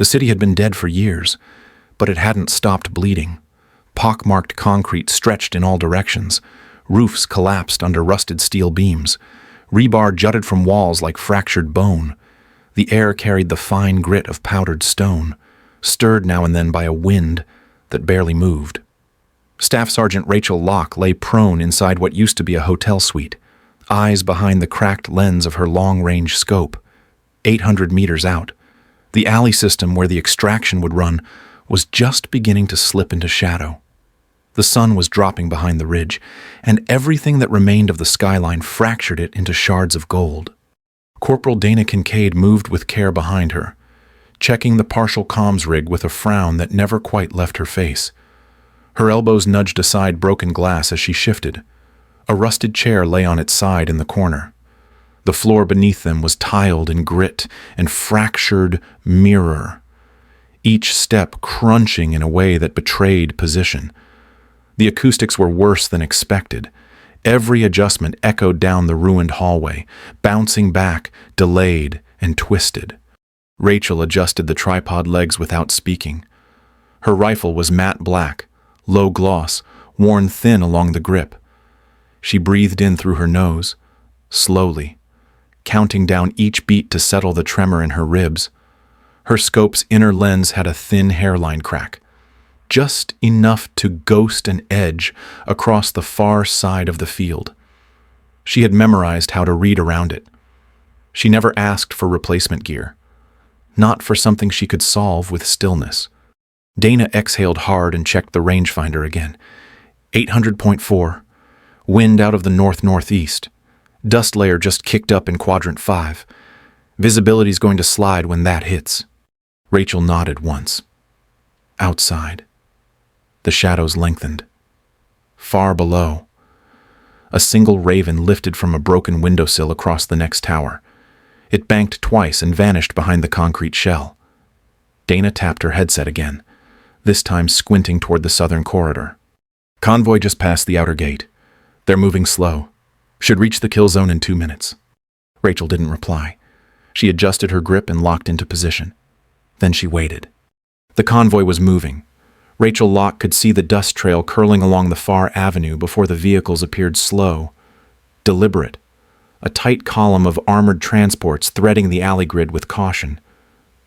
The city had been dead for years, but it hadn't stopped bleeding. Pock-marked concrete stretched in all directions. Roofs collapsed under rusted steel beams. Rebar jutted from walls like fractured bone. The air carried the fine grit of powdered stone, stirred now and then by a wind that barely moved. Staff Sergeant Rachel Locke lay prone inside what used to be a hotel suite, eyes behind the cracked lens of her long-range scope. 800 meters out, the alley system where the extraction would run was just beginning to slip into shadow. The sun was dropping behind the ridge, and everything that remained of the skyline fractured it into shards of gold. Corporal Dana Kincaid moved with care behind her, checking the partial comms rig with a frown that never quite left her face. Her elbows nudged aside broken glass as she shifted. A rusted chair lay on its side in the corner. The floor beneath them was tiled in grit and fractured mirror, each step crunching in a way that betrayed position. The acoustics were worse than expected. Every adjustment echoed down the ruined hallway, bouncing back, delayed, and twisted. Rachel adjusted the tripod legs without speaking. Her rifle was matte black, low gloss, worn thin along the grip. She breathed in through her nose, slowly, counting down each beat to settle the tremor in her ribs. Her scope's inner lens had a thin hairline crack, just enough to ghost an edge across the far side of the field. She had memorized how to read around it. She never asked for replacement gear, not for something she could solve with stillness. Dana exhaled hard and checked the rangefinder again. 800.4. Wind out of the north-northeast. Dust layer just kicked up in quadrant 5. Visibility's going to slide when that hits. Rachel nodded once. Outside. The shadows lengthened. Far below, a single raven lifted from a broken windowsill across the next tower. It banked twice and vanished behind the concrete shell. Dana tapped her headset again, this time squinting toward the southern corridor. Convoy just passed the outer gate. They're moving slow. Should reach the kill zone in 2 minutes. Rachel didn't reply. She adjusted her grip and locked into position. Then she waited. The convoy was moving. Rachel Locke could see the dust trail curling along the far avenue before the vehicles appeared slow, deliberate, a tight column of armored transports threading the alley grid with caution.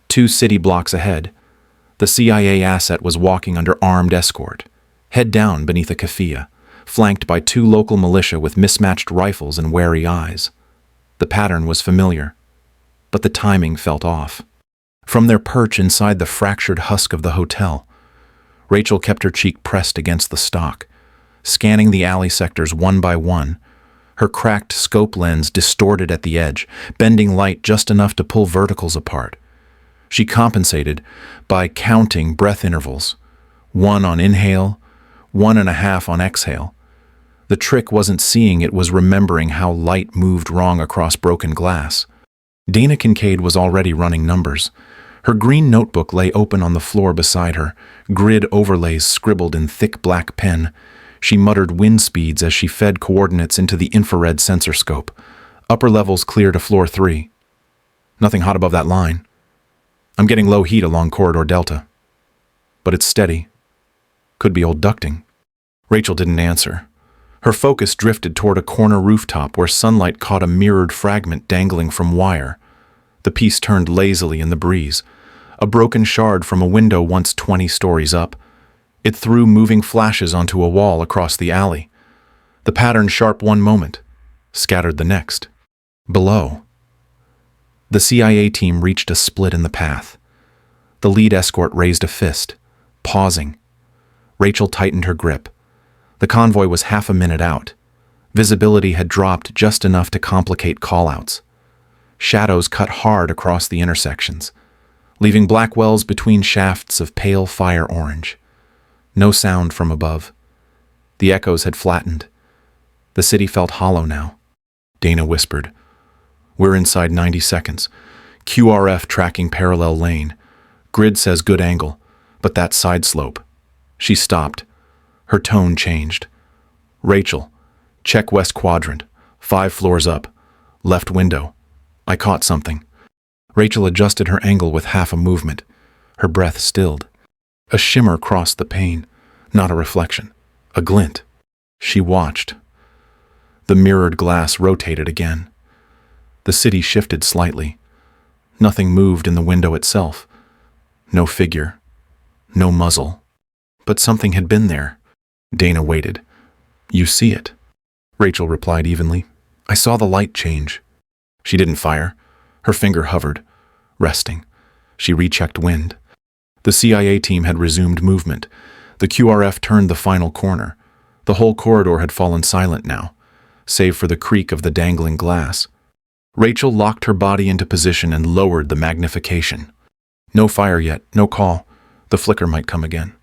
2 city blocks ahead, the CIA asset was walking under armed escort, head down beneath a keffiyeh, flanked by 2 local militia with mismatched rifles and wary eyes. The pattern was familiar, but the timing felt off. From their perch inside the fractured husk of the hotel, Rachel kept her cheek pressed against the stock, scanning the alley sectors one by one, her cracked scope lens distorted at the edge, bending light just enough to pull verticals apart. She compensated by counting breath intervals, 1 on inhale, 1.5 on exhale. The trick wasn't seeing, it was remembering how light moved wrong across broken glass. Dana Kincaid was already running numbers. Her green notebook lay open on the floor beside her, grid overlays scribbled in thick black pen. She muttered wind speeds as she fed coordinates into the infrared sensor scope. Upper levels clear to floor 3. Nothing hot above that line. I'm getting low heat along corridor delta. But it's steady. Could be old ducting. Rachel didn't answer. Her focus drifted toward a corner rooftop where sunlight caught a mirrored fragment dangling from wire. The piece turned lazily in the breeze, a broken shard from a window once 20 stories up. It threw moving flashes onto a wall across the alley. The pattern sharp one moment, scattered the next. Below, the CIA team reached a split in the path. The lead escort raised a fist, pausing. Rachel tightened her grip. The convoy was half a minute out. Visibility had dropped just enough to complicate callouts. Shadows cut hard across the intersections, leaving black wells between shafts of pale fire orange. No sound from above. The echoes had flattened. The city felt hollow now. Dana whispered, "We're inside 90 seconds. QRF tracking parallel lane. Grid says good angle, but that side slope." She stopped. Her tone changed. "Rachel, check west quadrant, 5 floors up. Left window. I caught something." Rachel adjusted her angle with half a movement. Her breath stilled. A shimmer crossed the pane, not a reflection, a glint. She watched. The mirrored glass rotated again. The city shifted slightly. Nothing moved in the window itself. No figure. No muzzle. But something had been there. Dana waited. "You see it," Rachel replied evenly. "I saw the light change." She didn't fire. Her finger hovered, resting. She rechecked wind. The CIA team had resumed movement. The QRF turned the final corner. The whole corridor had fallen silent now, save for the creak of the dangling glass. Rachel locked her body into position and lowered the magnification. No fire yet, no call. The flicker might come again.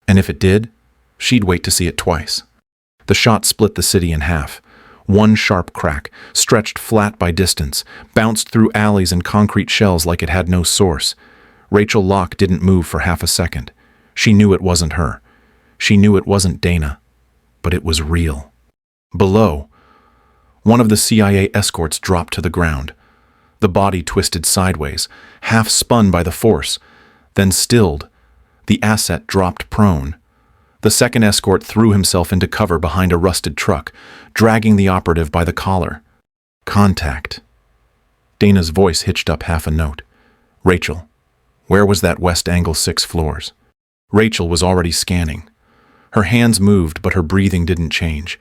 And if it did, she'd wait to see it twice. The shot split the city in half. One sharp crack, stretched flat by distance, bounced through alleys and concrete shells like it had no source. Rachel Locke didn't move for half a second. She knew it wasn't her. She knew it wasn't Dana. But it was real. Below, one of the CIA escorts dropped to the ground. The body twisted sideways, half spun by the force, then stilled. The asset dropped prone. The second escort threw himself into cover behind a rusted truck, dragging the operative by the collar. Contact. Dana's voice hitched up half a note. "Rachel, where was that west angle 6 floors?" Rachel was already scanning. Her hands moved, but her breathing didn't change.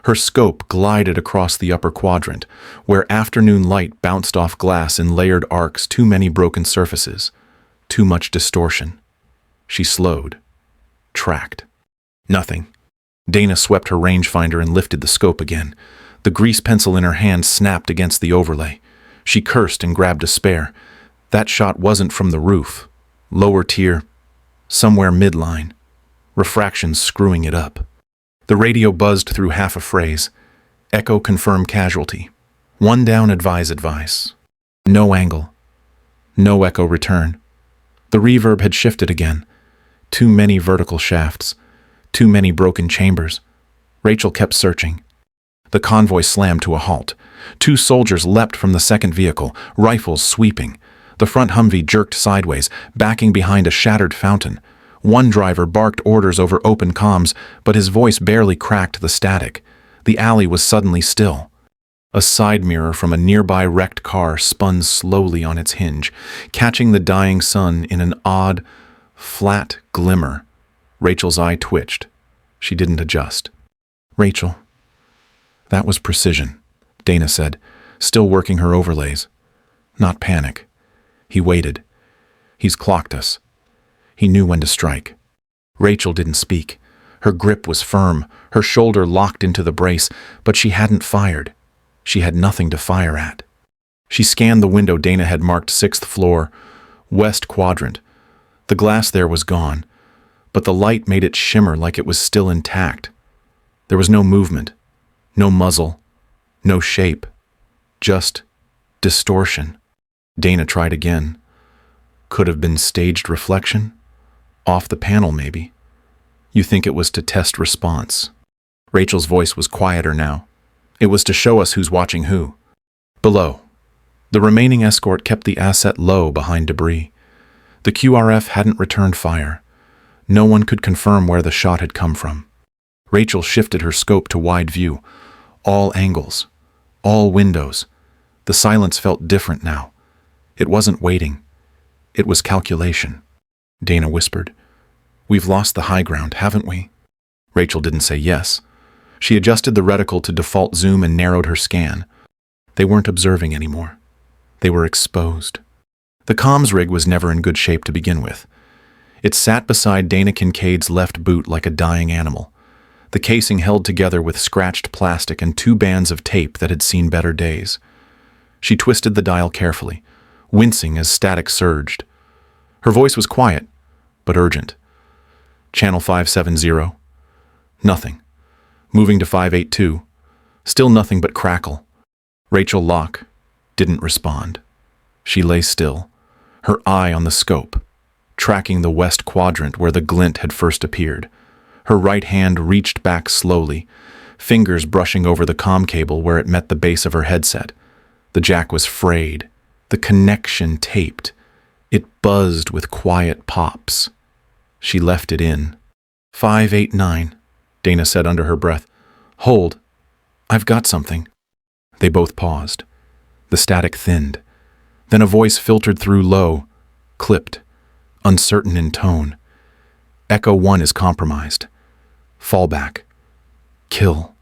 Her scope glided across the upper quadrant, where afternoon light bounced off glass in layered arcs, too many broken surfaces, too much distortion. She slowed, tracked. Nothing. Dana swept her rangefinder and lifted the scope again. The grease pencil in her hand snapped against the overlay. She cursed and grabbed a spare. That shot wasn't from the roof. Lower tier, somewhere midline. Refractions screwing it up. The radio buzzed through half a phrase. Echo confirm casualty. One down, advise. No angle. No echo return. The reverb had shifted again. Too many vertical shafts. Too many broken chambers. Rachel kept searching. The convoy slammed to a halt. 2 soldiers leapt from the second vehicle, rifles sweeping. The front Humvee jerked sideways, backing behind a shattered fountain. One driver barked orders over open comms, but his voice barely cracked the static. The alley was suddenly still. A side mirror from a nearby wrecked car spun slowly on its hinge, catching the dying sun in an odd, flat glimmer. Rachel's eye twitched. She didn't adjust. "Rachel." "That was precision," Dana said, still working her overlays. "Not panic." He waited. "He's clocked us." He knew when to strike. Rachel didn't speak. Her grip was firm, her shoulder locked into the brace, but she hadn't fired. She had nothing to fire at. She scanned the window Dana had marked 6th floor, west quadrant. The glass there was gone, but the light made it shimmer like it was still intact. There was no movement, no muzzle, no shape, just distortion. Dana tried again. Could have been staged reflection? Off the panel, maybe. "You think it was to test response?" Rachel's voice was quieter now. "It was to show us who's watching who." Below, the remaining escort kept the asset low behind debris. The QRF hadn't returned fire. No one could confirm where the shot had come from. Rachel shifted her scope to wide view. All angles, all windows. The silence felt different now. It wasn't waiting. It was calculation. Dana whispered, "We've lost the high ground, haven't we?" Rachel didn't say yes. She adjusted the reticle to default zoom and narrowed her scan. They weren't observing anymore. They were exposed. The comms rig was never in good shape to begin with. It sat beside Dana Kincaid's left boot like a dying animal. The casing held together with scratched plastic and 2 bands of tape that had seen better days. She twisted the dial carefully, wincing as static surged. Her voice was quiet, but urgent. "Channel 570. Nothing. Moving to 582. Still nothing but crackle." Rachel Locke didn't respond. She lay still, her eye on the scope, tracking the west quadrant where the glint had first appeared. Her right hand reached back slowly, fingers brushing over the comm cable where it met the base of her headset. The jack was frayed, the connection taped. It buzzed with quiet pops. She left it in. 589, Dana said under her breath. Hold. I've got something. They both paused. The static thinned. Then a voice filtered through low, clipped, uncertain in tone. Echo 1 is compromised. Fallback. Kill.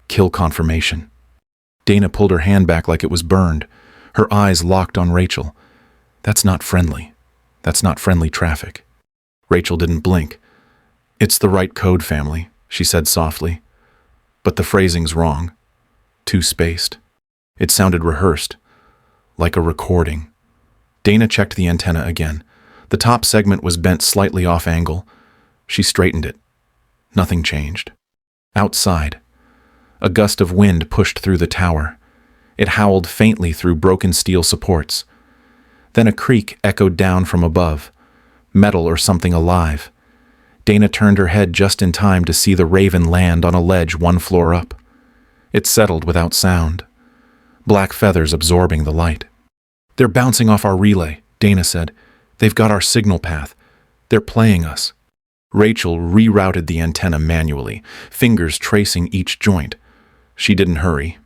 Kill confirmation. Dana pulled her hand back like it was burned. Her eyes locked on Rachel. That's not friendly. That's not friendly traffic. Rachel didn't blink. It's the right code, family, she said softly. But the phrasing's wrong. Too spaced. It sounded rehearsed. Like a recording. Dana checked the antenna again. The top segment was bent slightly off angle. She straightened it. Nothing changed. Outside, a gust of wind pushed through the tower. It howled faintly through broken steel supports. Then a creak echoed down from above. Metal or something alive. Dana turned her head just in time to see the Raven land on a ledge 1 floor up. It settled without sound. Black feathers absorbing the light. They're bouncing off our relay, Dana said. They've got our signal path. They're playing us. Rachel rerouted the antenna manually, fingers tracing each joint. She didn't hurry.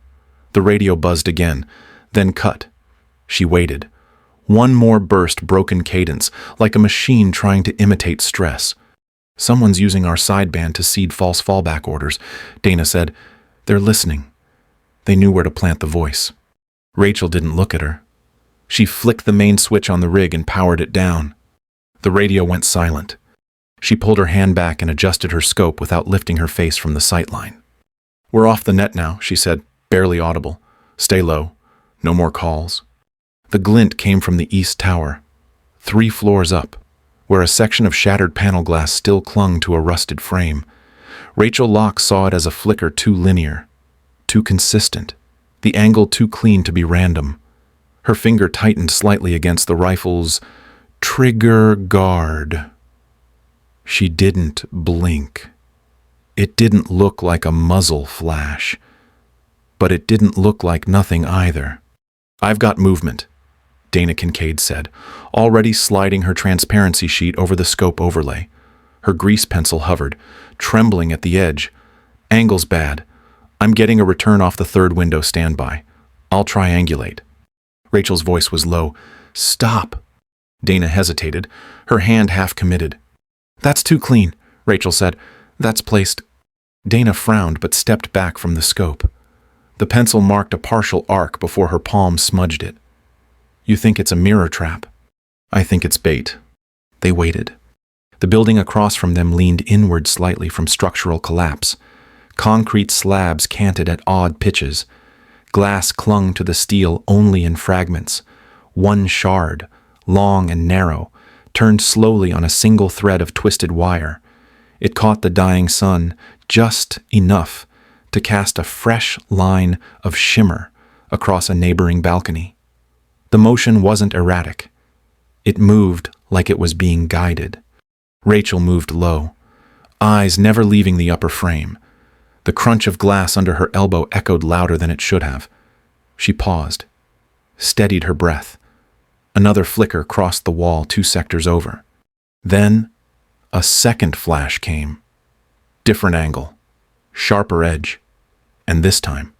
The radio buzzed again, then cut. She waited. One more burst broken cadence, like a machine trying to imitate stress. Someone's using our sideband to seed false fallback orders, Dana said. They're listening. They knew where to plant the voice. Rachel didn't look at her. She flicked the main switch on the rig and powered it down. The radio went silent. She pulled her hand back and adjusted her scope without lifting her face from the sightline. We're off the net now, she said, barely audible. Stay low. No more calls. The glint came from the east tower, 3 floors up, where a section of shattered panel glass still clung to a rusted frame. Rachel Locke saw it as a flicker too linear, too consistent, the angle too clean to be random. Her finger tightened slightly against the rifle's trigger guard. She didn't blink. It didn't look like a muzzle flash, but it didn't look like nothing either. I've got movement, Dana Kincaid said, already sliding her transparency sheet over the scope overlay. Her grease pencil hovered, trembling at the edge. Angle's bad. I'm getting a return off the 3rd window standby. I'll triangulate. Rachel's voice was low. Stop. Dana hesitated, her hand half committed. That's too clean, Rachel said. That's placed. Dana frowned but stepped back from the scope. The pencil marked a partial arc before her palm smudged it. You think it's a mirror trap? I think it's bait. They waited. The building across from them leaned inward slightly from structural collapse. Concrete slabs canted at odd pitches. Glass clung to the steel only in fragments. One shard, long and narrow, turned slowly on a single thread of twisted wire. It caught the dying sun just enough to cast a fresh line of shimmer across a neighboring balcony. The motion wasn't erratic. It moved like it was being guided. Rachel moved low, eyes never leaving the upper frame. The crunch of glass under her elbow echoed louder than it should have. She paused, steadied her breath. Another flicker crossed the wall 2 sectors over. Then, a second flash came. Different angle, sharper edge, and this time,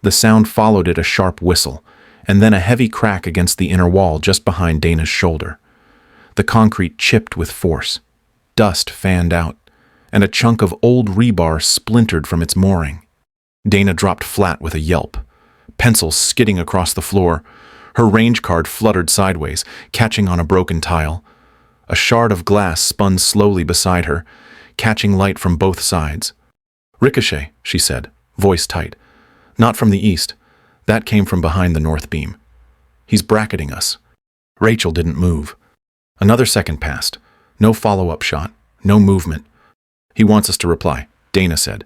the sound followed it a sharp whistle, and then a heavy crack against the inner wall just behind Dana's shoulder. The concrete chipped with force. Dust fanned out, and a chunk of old rebar splintered from its mooring. Dana dropped flat with a yelp, pencil skidding across the floor. Her range card fluttered sideways, catching on a broken tile. A shard of glass spun slowly beside her, catching light from both sides. Ricochet, she said, voice tight. Not from the east. That came from behind the north beam. He's bracketing us. Rachel didn't move. Another second passed. No follow-up shot. No movement. He wants us to reply, Dana said.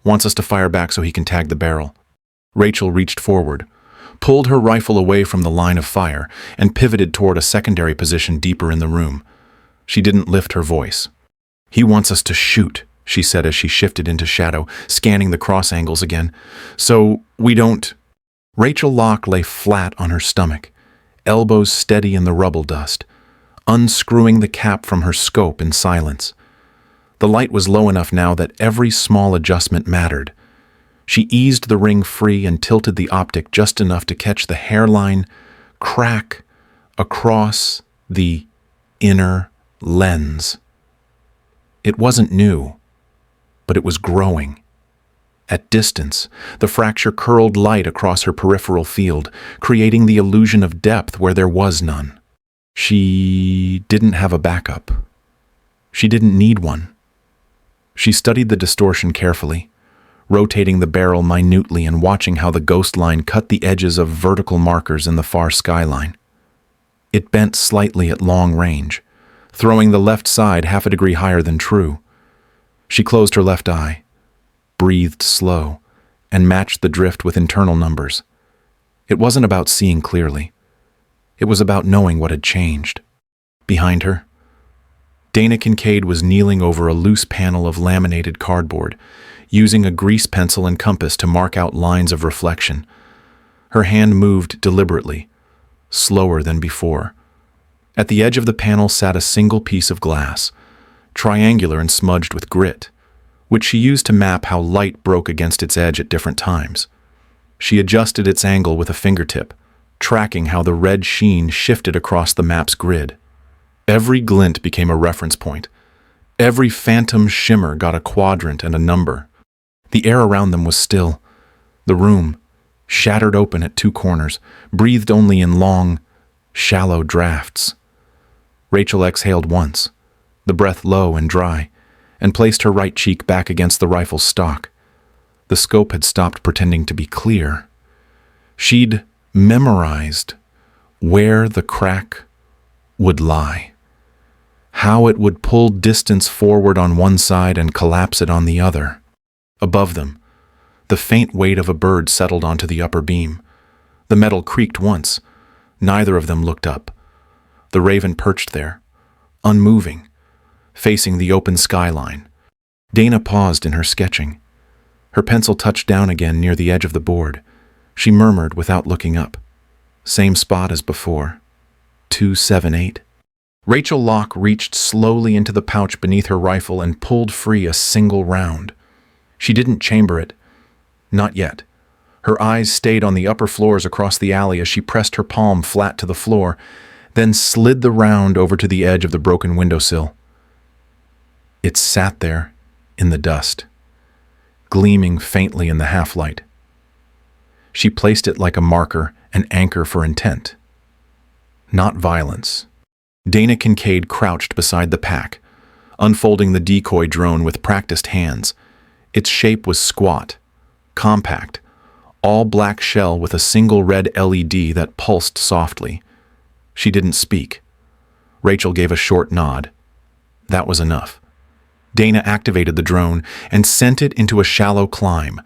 Wants us to fire back so he can tag the barrel. Rachel reached forward, pulled her rifle away from the line of fire, and pivoted toward a secondary position deeper in the room. She didn't lift her voice. He wants us to shoot, she said as she shifted into shadow, scanning the cross angles again. So we don't... Rachel Locke lay flat on her stomach, elbows steady in the rubble dust, unscrewing the cap from her scope in silence. The light was low enough now that every small adjustment mattered. She eased the ring free and tilted the optic just enough to catch the hairline crack across the inner lens. It wasn't new, but it was growing. At distance, the fracture curled light across her peripheral field, creating the illusion of depth where there was none. She didn't have a backup. She didn't need one. She studied the distortion carefully, rotating the barrel minutely and watching how the ghost line cut the edges of vertical markers in the far skyline. It bent slightly at long range, throwing the left side half a degree higher than true. She closed her left eye, breathed slow, and matched the drift with internal numbers. It wasn't about seeing clearly. It was about knowing what had changed. Behind her, Dana Kincaid was kneeling over a loose panel of laminated cardboard, using a grease pencil and compass to mark out lines of reflection. Her hand moved deliberately, slower than before. At the edge of the panel sat a single piece of glass, triangular and smudged with grit, which she used to map how light broke against its edge at different times. She adjusted its angle with a fingertip, tracking how the red sheen shifted across the map's grid. Every glint became a reference point. Every phantom shimmer got a quadrant and a number. The air around them was still. The room, shattered open at two corners, breathed only in long, shallow drafts. Rachel exhaled once, the breath low and dry, and placed her right cheek back against the rifle's stock. The scope had stopped pretending to be clear. She'd memorized where the crack would lie, how it would pull distance forward on one side and collapse it on the other. Above them, the faint weight of a bird settled onto the upper beam. The metal creaked once. Neither of them looked up. The raven perched there, unmoving, facing the open skyline. Dana paused in her sketching. Her pencil touched down again near the edge of the board. She murmured without looking up. Same spot as before. 278. Rachel Locke reached slowly into the pouch beneath her rifle and pulled free a single round. She didn't chamber it. Not yet. Her eyes stayed on the upper floors across the alley as she pressed her palm flat to the floor, then slid the round over to the edge of the broken windowsill. It sat there in the dust, gleaming faintly in the half-light. She placed it like a marker, an anchor for intent, not violence. Dana Kincaid crouched beside the pack, unfolding the decoy drone with practiced hands. Its shape was squat, compact, all black shell with a single red LED that pulsed softly. She didn't speak. Rachel gave a short nod. That was enough. Dana activated the drone and sent it into a shallow climb,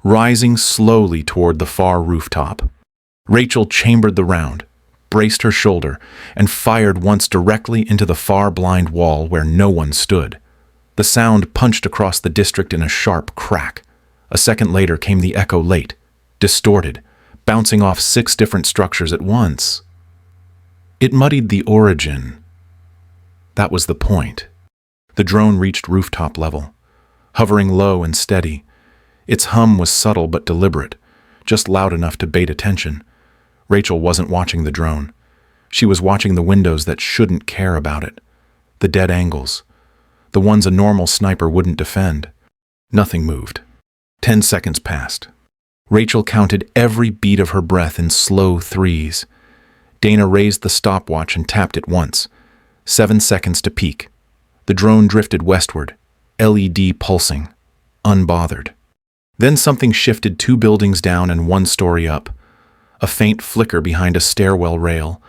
rising slowly toward the far rooftop. Rachel chambered the round, braced her shoulder, and fired once directly into the far blind wall where no one stood. The sound punched across the district in a sharp crack. A second later came the echo late, distorted, bouncing off 6 different structures at once. It muddied the origin. That was the point. The drone reached rooftop level, hovering low and steady. Its hum was subtle but deliberate, just loud enough to bait attention. Rachel wasn't watching the drone. She was watching the windows that shouldn't care about it. The dead angles. The ones a normal sniper wouldn't defend. Nothing moved. 10 seconds passed. Rachel counted every beat of her breath in slow threes. Dana raised the stopwatch and tapped it once. 7 seconds to peak. The drone drifted westward, LED pulsing, unbothered. Then something shifted 2 buildings down and 1 story up. A faint flicker behind a stairwell rail.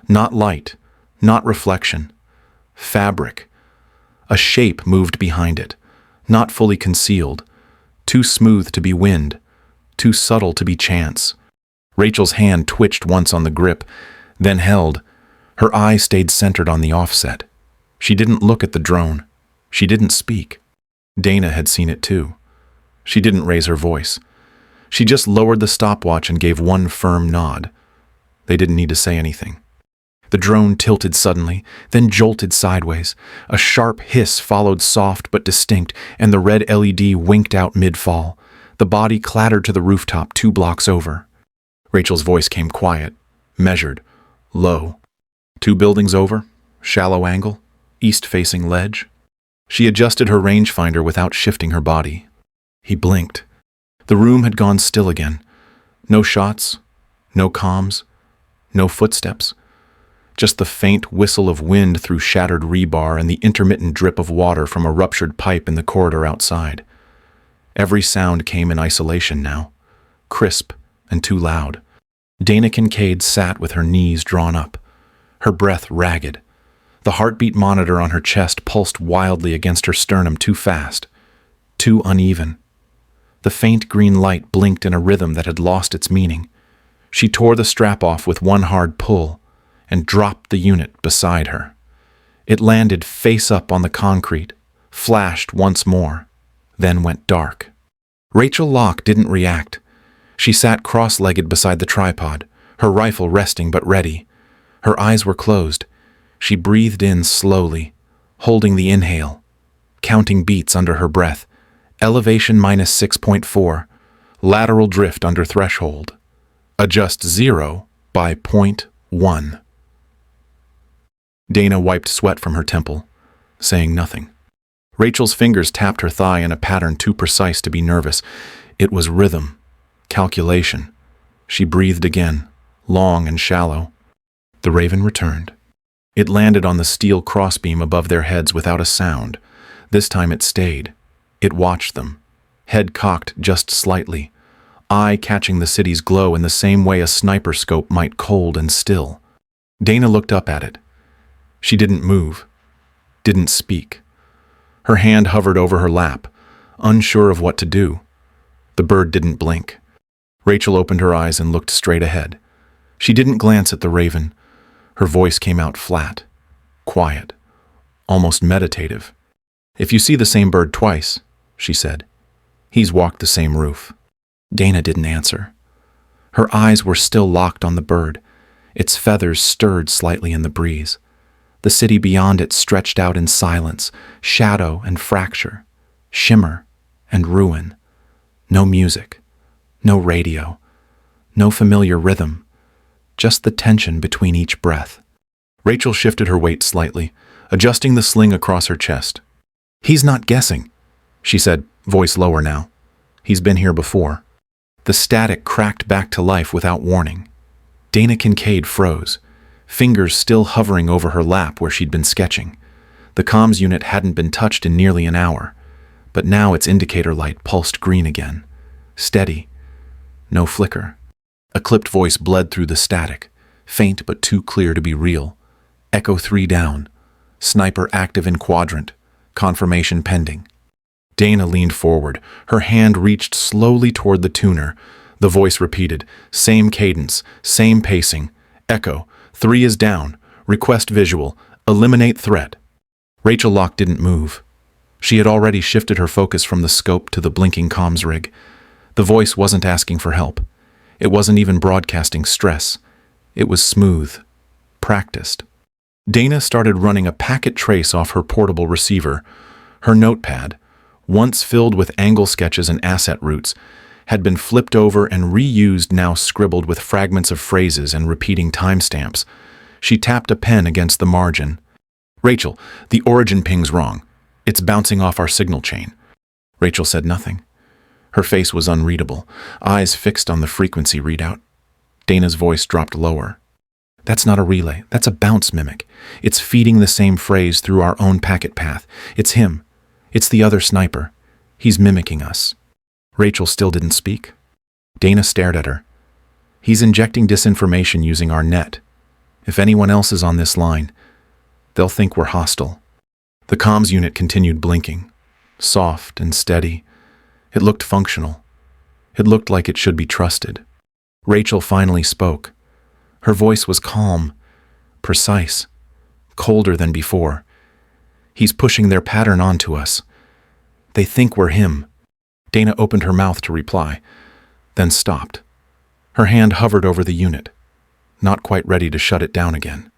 Not light, not reflection. Fabric. A shape moved behind it, not fully concealed. Too smooth to be wind, too subtle to be chance. Rachel's hand twitched once on the grip, then held. Her eye stayed centered on the offset. She didn't look at the drone. She didn't speak. Dana had seen it too. She didn't raise her voice. She just lowered the stopwatch and gave one firm nod. They didn't need to say anything. The drone tilted suddenly, then jolted sideways. A sharp hiss followed soft but distinct, and the red LED winked out mid-fall. The body clattered to the rooftop 2 blocks over. Rachel's voice came quiet, measured, low. 2 buildings over, shallow angle, east-facing ledge. She adjusted her rangefinder without shifting her body. He blinked. The room had gone still again. No shots, no comms, no footsteps. Just the faint whistle of wind through shattered rebar and the intermittent drip of water from a ruptured pipe in the corridor outside. Every sound came in isolation now, crisp and too loud. Dana Kincaid sat with her knees drawn up, her breath ragged. The heartbeat monitor on her chest pulsed wildly against her sternum too fast, too uneven. The faint green light blinked in a rhythm that had lost its meaning. She tore the strap off with one hard pull and dropped the unit beside her. It landed face up on the concrete, flashed once more, then went dark. Rachel Locke didn't react. She sat cross-legged beside the tripod, her rifle resting but ready. Her eyes were closed. She breathed in slowly, holding the inhale, counting beats under her breath. Elevation minus 6.4, lateral drift under threshold. Adjust 0 by 0.1. Dana wiped sweat from her temple, saying nothing. Rachel's fingers tapped her thigh in a pattern too precise to be nervous. It was rhythm, calculation. She breathed again, long and shallow. The Raven returned. It landed on the steel crossbeam above their heads without a sound. This time it stayed. It watched them, head cocked just slightly, eye catching the city's glow in the same way a sniper scope might, cold and still. Dana looked up at it. She didn't move, didn't speak. Her hand hovered over her lap, unsure of what to do. The bird didn't blink. Rachel opened her eyes and looked straight ahead. She didn't glance at the Raven. Her voice came out flat, quiet, almost meditative. "If you see the same bird twice," she said, "he's walked the same roof." Dana didn't answer. Her eyes were still locked on the bird. Its feathers stirred slightly in the breeze. The city beyond it stretched out in silence, shadow and fracture, shimmer and ruin. No music, no radio, no familiar rhythm, just the tension between each breath. Rachel shifted her weight slightly, adjusting the sling across her chest. "He's not guessing," she said, voice lower now. "He's been here before." The static cracked back to life without warning. Dana Kincaid froze, fingers still hovering over her lap where she'd been sketching. The comms unit hadn't been touched in nearly an hour, but now its indicator light pulsed green again. Steady. No flicker. A clipped voice bled through the static, faint but too clear to be real. Echo 3 down. Sniper active in quadrant. Confirmation pending. Dana leaned forward. Her hand reached slowly toward the tuner. The voice repeated, same cadence, same pacing. Echo, 3 is down. Request visual. Eliminate threat. Rachel Locke didn't move. She had already shifted her focus from the scope to the blinking comms rig. The voice wasn't asking for help. It wasn't even broadcasting stress. It was smooth, practiced. Dana started running a packet trace off her portable receiver. Her notepad, once filled with angle sketches and asset routes, had been flipped over and reused, now scribbled with fragments of phrases and repeating timestamps. She tapped a pen against the margin. "Rachel, the origin ping's wrong. It's bouncing off our signal chain." Rachel said nothing. Her face was unreadable, eyes fixed on the frequency readout. Dana's voice dropped lower. "That's not a relay, that's a bounce mimic. It's feeding the same phrase through our own packet path. It's him. It's the other sniper. He's mimicking us." Rachel still didn't speak. Dana stared at her. "He's injecting disinformation using our net. If anyone else is on this line, they'll think we're hostile." The comms unit continued blinking, soft and steady. It looked functional. It looked like it should be trusted. Rachel finally spoke. Her voice was calm, precise, colder than before. "He's pushing their pattern onto us. They think we're him." Dana opened her mouth to reply, then stopped. Her hand hovered over the unit. not quite ready to shut it down again.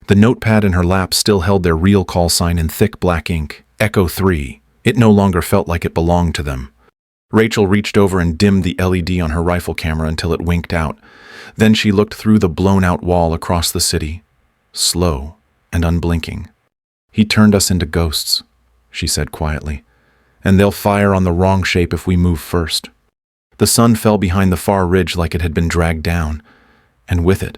The notepad in her lap still held their real call sign in thick black ink, Echo 3. It no longer felt like it belonged to them. Rachel reached over and dimmed the LED on her rifle camera until it winked out. Then she looked through the blown-out wall across the city, slow and unblinking. "He turned us into ghosts," she said quietly, "and they'll fire on the wrong shape if we move first." The sun fell behind the far ridge like it had been dragged down, and with it,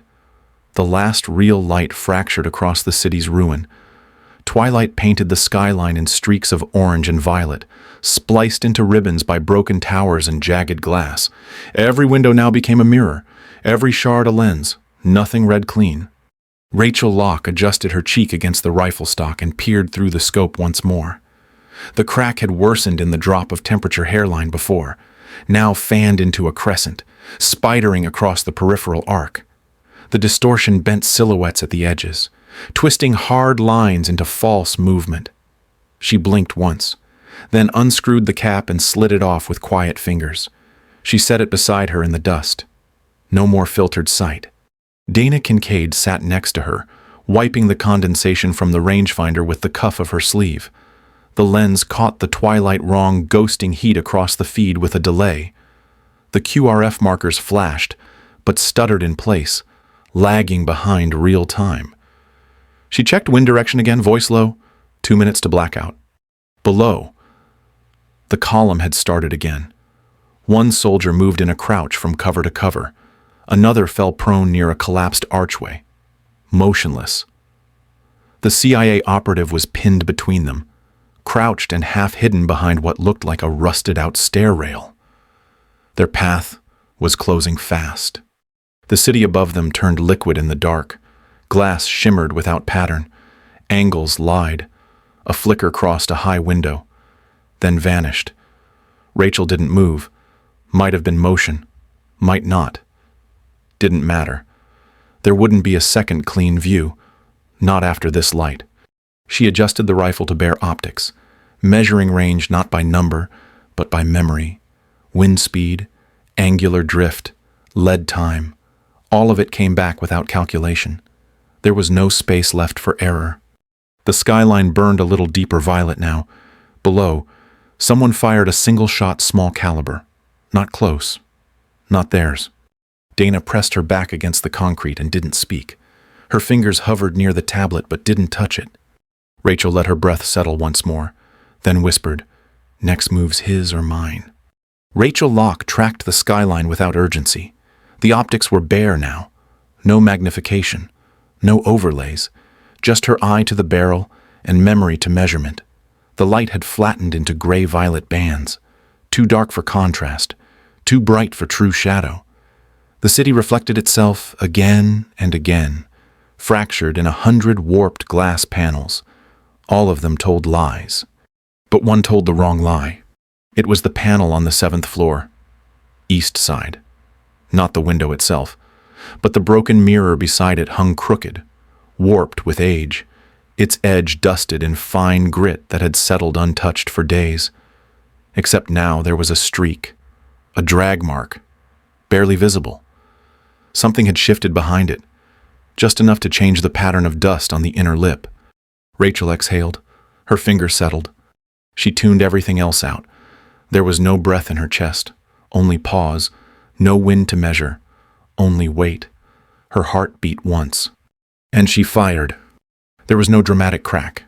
the last real light fractured across the city's ruin. Twilight painted the skyline in streaks of orange and violet, spliced into ribbons by broken towers and jagged glass. Every window now became a mirror, every shard a lens, nothing read clean. Rachel Locke adjusted her cheek against the rifle stock and peered through the scope once more. The crack had worsened in the drop of temperature hairline before, now fanned into a crescent, spidering across the peripheral arc. The distortion bent silhouettes at the edges, twisting hard lines into false movement. She blinked once, then unscrewed the cap and slid it off with quiet fingers. She set it beside her in the dust. No more filtered sight. Dana Kincaid sat next to her, wiping the condensation from the rangefinder with the cuff of her sleeve. The lens caught the twilight-wrong, ghosting heat across the feed with a delay. The QRF markers flashed, but stuttered in place, lagging behind real time. She checked wind direction again, voice low, 2 minutes to blackout. Below, the column had started again. One soldier moved in a crouch from cover to cover. Another fell prone near a collapsed archway, motionless. The CIA operative was pinned between them, crouched and half hidden behind what looked like a rusted-out stair rail. Their path was closing fast. The city above them turned liquid in the dark. Glass shimmered without pattern. Angles lied. A flicker crossed a high window, then vanished. Rachel didn't move. Might have been motion. Might not. Didn't matter. There wouldn't be a second clean view. Not after this light. She adjusted the rifle to bare optics, measuring range not by number, but by memory. Wind speed, angular drift, lead time. All of it came back without calculation. There was no space left for error. The skyline burned a little deeper violet now. Below, someone fired a single-shot small caliber. Not close. Not theirs. Dana pressed her back against the concrete and didn't speak. Her fingers hovered near the tablet but didn't touch it. Rachel let her breath settle once more, then whispered, "Next move's his or mine." Rachel Locke tracked the skyline without urgency. The optics were bare now. No magnification. No overlays. Just her eye to the barrel and memory to measurement. The light had flattened into gray-violet bands. Too dark for contrast. Too bright for true shadow. The city reflected itself again and again, fractured in 100 warped glass panels. All of them told lies. But one told the wrong lie. It was the panel on the 7th floor. East side. Not the window itself, but the broken mirror beside it hung crooked, warped with age, its edge dusted in fine grit that had settled untouched for days. Except now there was a streak, a drag mark, barely visible. Something had shifted behind it, just enough to change the pattern of dust on the inner lip. Rachel exhaled. Her fingers settled. She tuned everything else out. There was no breath in her chest, only pause, no wind to measure, only weight. Her heart beat once. And she fired. There was no dramatic crack,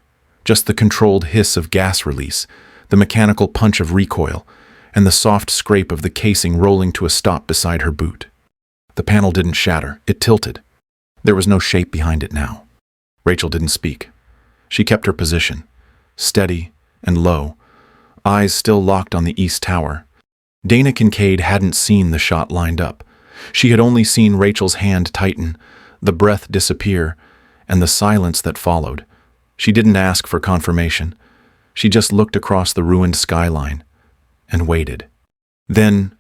just the controlled hiss of gas release, the mechanical punch of recoil, and the soft scrape of the casing rolling to a stop beside her boot. The panel didn't shatter, it tilted. There was no shape behind it now. Rachel didn't speak. She kept her position, steady and low, eyes still locked on the east tower. Dana Kincaid hadn't seen the shot lined up. She had only seen Rachel's hand tighten, the breath disappear, and the silence that followed. She didn't ask for confirmation. She just looked across the ruined skyline and waited. Then,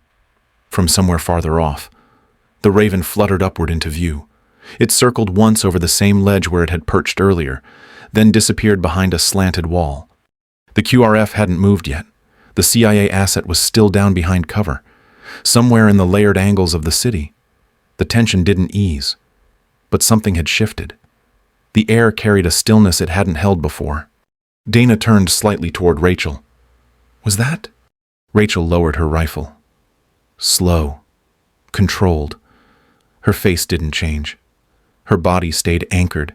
from somewhere farther off, the Raven fluttered upward into view. It circled once over the same ledge where it had perched earlier, then disappeared behind a slanted wall. The QRF hadn't moved yet. The CIA asset was still down behind cover, somewhere in the layered angles of the city. The tension didn't ease. but something had shifted. The air carried a stillness it hadn't held before. Dana turned slightly toward Rachel. Was that? Rachel lowered her rifle. Slow. Controlled. Her face didn't change. Her body stayed anchored,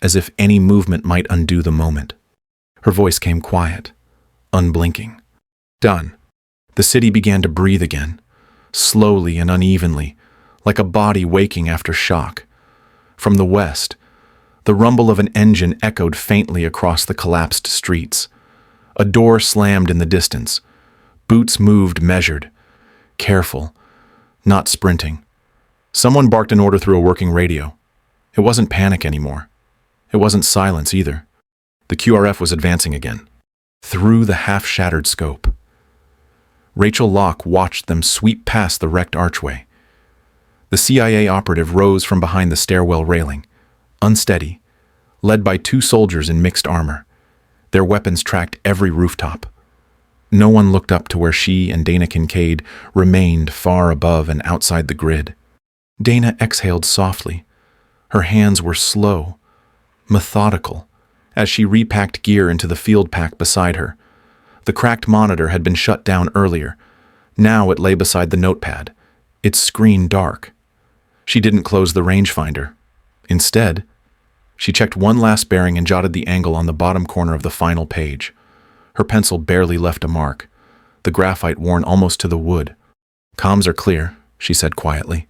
as if any movement might undo the moment. Her voice came quiet, unblinking. Done. The city began to breathe again, slowly and unevenly, like a body waking after shock. From the west, the rumble of an engine echoed faintly across the collapsed streets. A door slammed in the distance. Boots moved measured, careful, not sprinting. Someone barked an order through a working radio. It wasn't panic anymore. It wasn't silence either. The QRF was advancing again, through the half-shattered scope. Rachel Locke watched them sweep past the wrecked archway. The CIA operative rose from behind the stairwell railing, unsteady, led by two soldiers in mixed armor. Their weapons tracked every rooftop. No one looked up to where she and Dana Kincaid remained far above and outside the grid. Dana exhaled softly. Her hands were slow, methodical, as she repacked gear into the field pack beside her. The cracked monitor had been shut down earlier. Now it lay beside the notepad, its screen dark. She didn't close the rangefinder. Instead, she checked one last bearing and jotted the angle on the bottom corner of the final page. Her pencil barely left a mark, the graphite worn almost to the wood. "Comms are clear," she said quietly.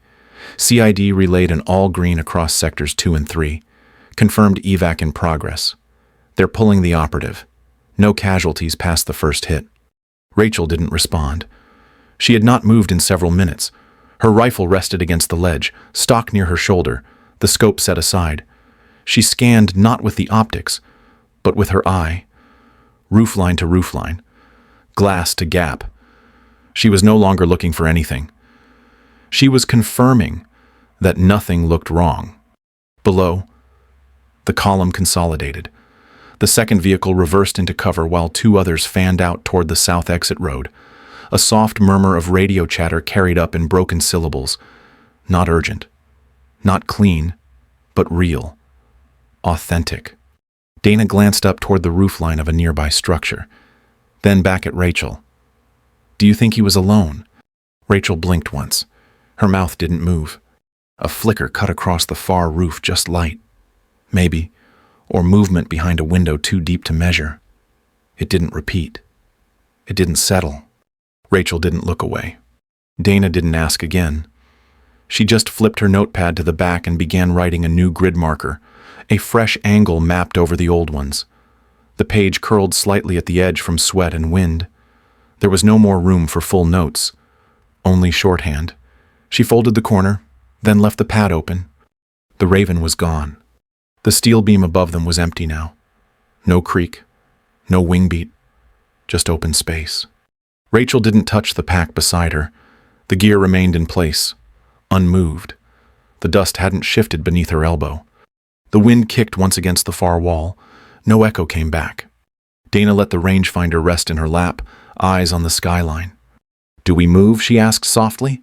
CID relayed an all-green across sectors 2 and 3. Confirmed evac in progress. They're pulling the operative. No casualties past the first hit. Rachel didn't respond. She had not moved in several minutes. Her rifle rested against the ledge, stock near her shoulder, the scope set aside. She scanned not with the optics, but with her eye. Roofline to roofline. Glass to gap. She was no longer looking for anything. She was confirming that nothing looked wrong. Below, the column consolidated. The second vehicle reversed into cover while two others fanned out toward the south exit road. A soft murmur of radio chatter carried up in broken syllables. Not urgent. Not clean, but real. Authentic. Dana glanced up toward the roofline of a nearby structure, then back at Rachel. "Do you think he was alone?" Rachel blinked once. Her mouth didn't move. A flicker cut across the far roof, just light. Maybe, or movement behind a window too deep to measure. It didn't repeat. It didn't settle. Rachel didn't look away. Dana didn't ask again. She just flipped her notepad to the back and began writing a new grid marker, a fresh angle mapped over the old ones. The page curled slightly at the edge from sweat and wind. There was no more room for full notes, only shorthand. She folded the corner, then left the pad open. The Raven was gone. The steel beam above them was empty now. No creak, no wing beat, just open space. Rachel didn't touch the pack beside her. The gear remained in place, unmoved. The dust hadn't shifted beneath her elbow. The wind kicked once against the far wall. No echo came back. Dana let the rangefinder rest in her lap, eyes on the skyline. "Do we move?" she asked softly.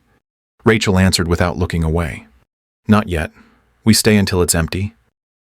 Rachel answered without looking away. "Not yet. We stay until it's empty,